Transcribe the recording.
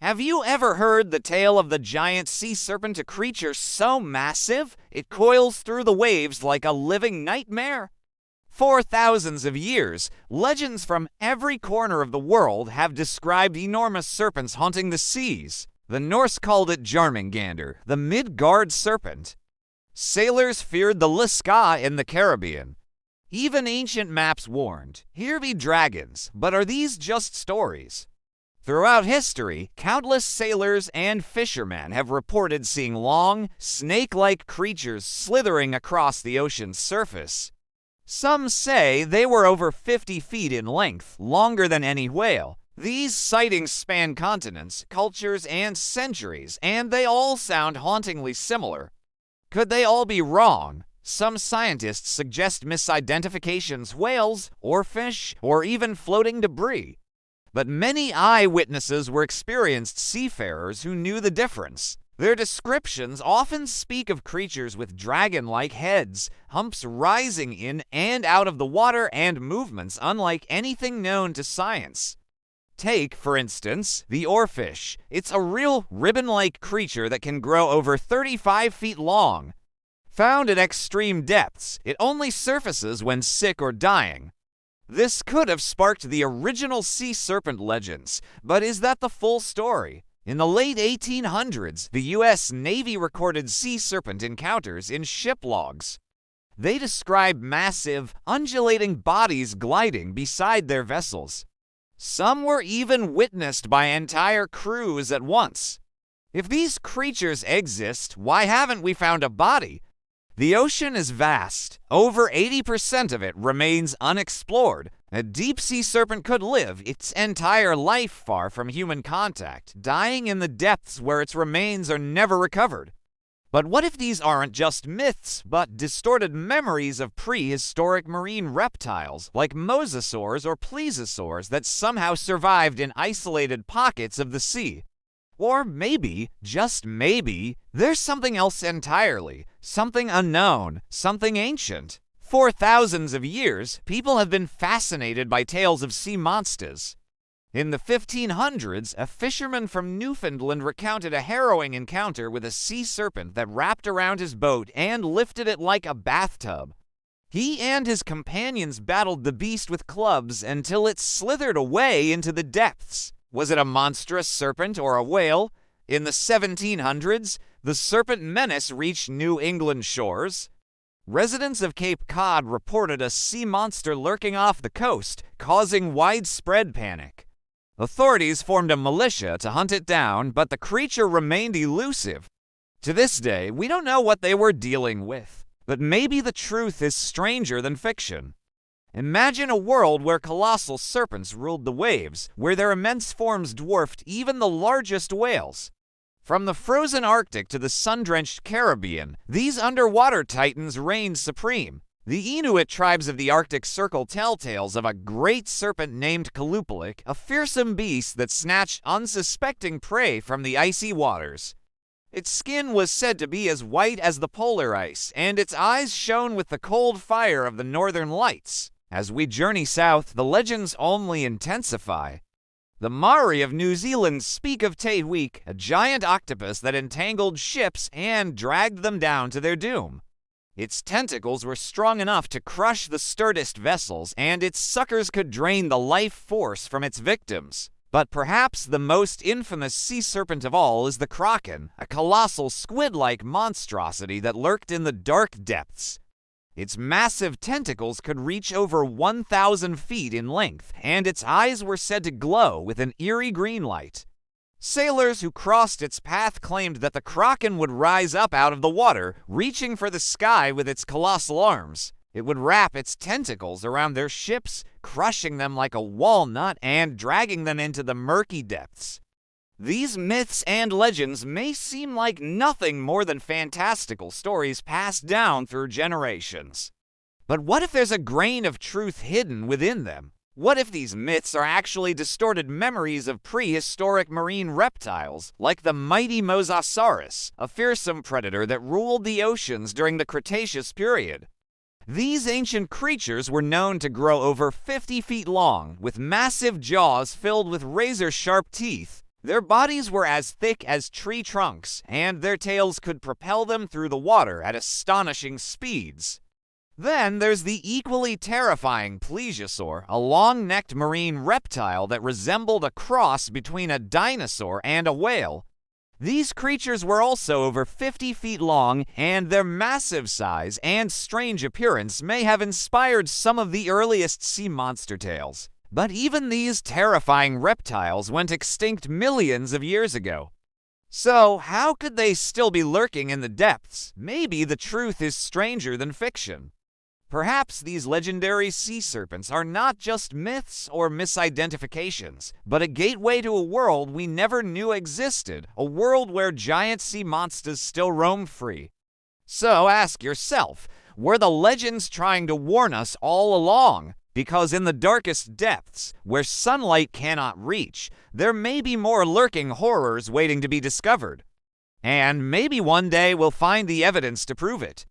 Have you ever heard the tale of the giant sea serpent, a creature so massive it coils through the waves like a living nightmare? For thousands of years, legends from every corner of the world have described enormous serpents haunting the seas. The Norse called it Jormungandr, the Midgard serpent. Sailors feared the Liska in the Caribbean. Even ancient maps warned, here be dragons, but are these just stories? Throughout history, countless sailors and fishermen have reported seeing long, snake-like creatures slithering across the ocean's surface. Some say they were over 50 feet in length, longer than any whale. These sightings span continents, cultures, and centuries, and they all sound hauntingly similar. Could they all be wrong? Some scientists suggest misidentifications, whales, or fish, or even floating debris. But many eyewitnesses were experienced seafarers who knew the difference. Their descriptions often speak of creatures with dragon-like heads, humps rising in and out of the water, and movements unlike anything known to science. Take, for instance, the oarfish. It's a real ribbon-like creature that can grow over 35 feet long. Found at extreme depths, it only surfaces when sick or dying. This could have sparked the original sea serpent legends, but is that the full story? In the late 1800s, the U.S. Navy recorded sea serpent encounters in ship logs. They described massive, undulating bodies gliding beside their vessels. Some were even witnessed by entire crews at once. If these creatures exist, why haven't we found a body? The ocean is vast. Over 80% of it remains unexplored. A deep-sea serpent could live its entire life far from human contact, dying in the depths where its remains are never recovered. But what if these aren't just myths, but distorted memories of prehistoric marine reptiles, like mosasaurs or plesiosaurs that somehow survived in isolated pockets of the sea? Or maybe, just maybe, there's something else entirely, something unknown, something ancient. For thousands of years, people have been fascinated by tales of sea monsters. In the 1500s, a fisherman from Newfoundland recounted a harrowing encounter with a sea serpent that wrapped around his boat and lifted it like a bathtub. He and his companions battled the beast with clubs until it slithered away into the depths. Was it a monstrous serpent or a whale? In the 1700s, the serpent menace reached New England shores. Residents of Cape Cod reported a sea monster lurking off the coast, causing widespread panic. Authorities formed a militia to hunt it down, but the creature remained elusive. To this day, we don't know what they were dealing with, but maybe the truth is stranger than fiction. Imagine a world where colossal serpents ruled the waves, where their immense forms dwarfed even the largest whales. From the frozen Arctic to the sun-drenched Caribbean, these underwater titans reigned supreme. The Inuit tribes of the Arctic Circle tell tales of a great serpent named Kalupalik, a fearsome beast that snatched unsuspecting prey from the icy waters. Its skin was said to be as white as the polar ice, and its eyes shone with the cold fire of the northern lights. As we journey south, the legends only intensify. The Maori of New Zealand speak of Te Huik, a giant octopus that entangled ships and dragged them down to their doom. Its tentacles were strong enough to crush the sturdiest vessels, and its suckers could drain the life force from its victims. But perhaps the most infamous sea serpent of all is the kraken, a colossal squid-like monstrosity that lurked in the dark depths. Its massive tentacles could reach over 1,000 feet in length, and its eyes were said to glow with an eerie green light. Sailors who crossed its path claimed that the kraken would rise up out of the water, reaching for the sky with its colossal arms. It would wrap its tentacles around their ships, crushing them like a walnut and dragging them into the murky depths. These myths and legends may seem like nothing more than fantastical stories passed down through generations. But what if there's a grain of truth hidden within them? What if these myths are actually distorted memories of prehistoric marine reptiles, like the mighty Mosasaurus, a fearsome predator that ruled the oceans during the Cretaceous period? These ancient creatures were known to grow over 50 feet long, with massive jaws filled with razor-sharp teeth. Their bodies were as thick as tree trunks, and their tails could propel them through the water at astonishing speeds. Then there's the equally terrifying plesiosaur, a long-necked marine reptile that resembled a cross between a dinosaur and a whale. These creatures were also over 50 feet long, and their massive size and strange appearance may have inspired some of the earliest sea monster tales. But even these terrifying reptiles went extinct millions of years ago. So, how could they still be lurking in the depths? Maybe the truth is stranger than fiction. Perhaps these legendary sea serpents are not just myths or misidentifications, but a gateway to a world we never knew existed, a world where giant sea monsters still roam free. So ask yourself, were the legends trying to warn us all along? Because in the darkest depths, where sunlight cannot reach, there may be more lurking horrors waiting to be discovered. And maybe one day we'll find the evidence to prove it.